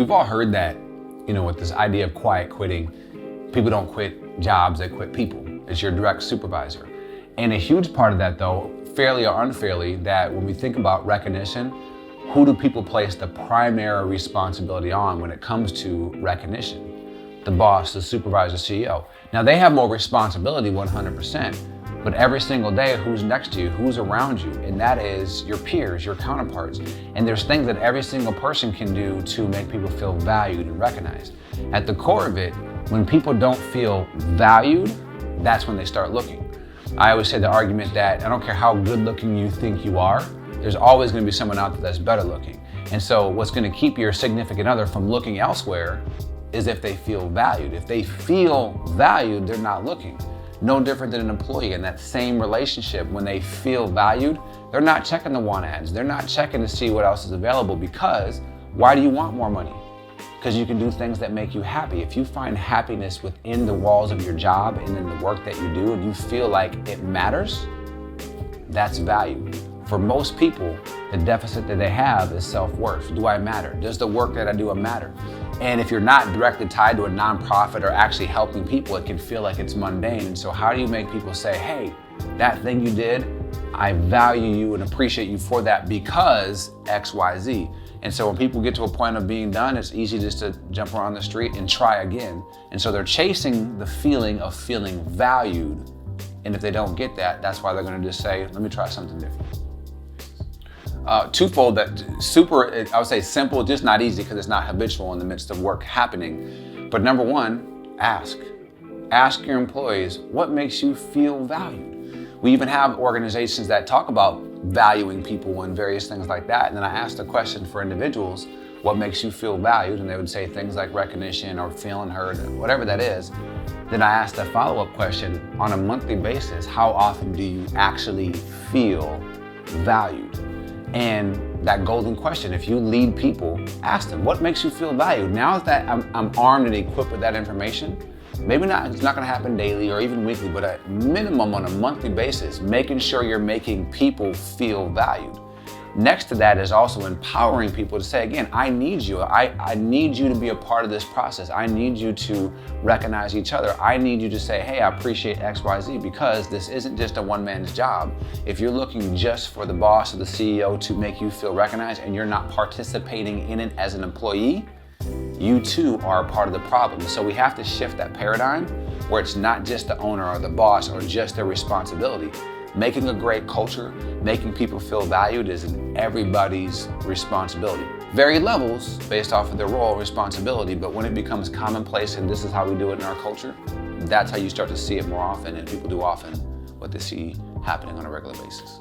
We've all heard that, with this idea of quiet quitting, people don't quit jobs, they quit people. It's your direct supervisor. And a huge part of that, though, fairly or unfairly, that when we think about recognition, who do people place the primary responsibility on when it comes to recognition? The boss, the supervisor, CEO. Now, they have more responsibility 100%, but every single day, who's next to you, who's around you, and that is your peers, your counterparts. And there's things that every single person can do to make people feel valued and recognized. At the core of it, when people don't feel valued, that's when they start looking. I always say the argument that I don't care how good looking you think you are, there's always going to be someone out there that's better looking. And so what's going to keep your significant other from looking elsewhere is if they feel valued. If they feel valued, they're not looking. No different than an employee in that same relationship. When they feel valued, they're not checking the want ads. They're not checking to see what else is available, because why do you want more money? Because you can do things that make you happy. If you find happiness within the walls of your job and in the work that you do, and you feel like it matters, that's value. For most people, the deficit that they have is self-worth. Do I matter? Does the work that I do matter? And if you're not directly tied to a nonprofit or actually helping people, it can feel like it's mundane. And so how do you make people say, hey, that thing you did, I value you and appreciate you for that because X, Y, Z. And so when people get to a point of being done, it's easy just to jump around the street and try again. And so they're chasing the feeling of feeling valued. And if they don't get that, that's why they're going to just say, let me try something different. Twofold, that super, I would say simple, just not easy because it's not habitual in the midst of work happening. But number one, ask. Ask your employees, what makes you feel valued? We even have organizations that talk about valuing people and various things like that. And then I asked the question for individuals, what makes you feel valued? And they would say things like recognition or feeling heard, whatever that is. Then I asked a follow-up question, on a monthly basis, how often do you actually feel valued? And that golden question, if you lead people, ask them, what makes you feel valued? Now that I'm armed and equipped with that information, maybe not, it's not gonna happen daily or even weekly, but at minimum on a monthly basis, making sure you're making people feel valued. Next to that is also empowering people to say, again, I need you. I need you to be a part of this process. I need you to recognize each other. I need you to say, hey, I appreciate X, Y, Z, because this isn't just a one man's job. If you're looking just for the boss or the CEO to make you feel recognized and you're not participating in it as an employee, you too are a part of the problem. So we have to shift that paradigm where it's not just the owner or the boss or just their responsibility. Making a great culture, making people feel valued is everybody's responsibility. Varied levels based off of their role and responsibility, but when it becomes commonplace and this is how we do it in our culture, that's how you start to see it more often, and people do often what they see happening on a regular basis.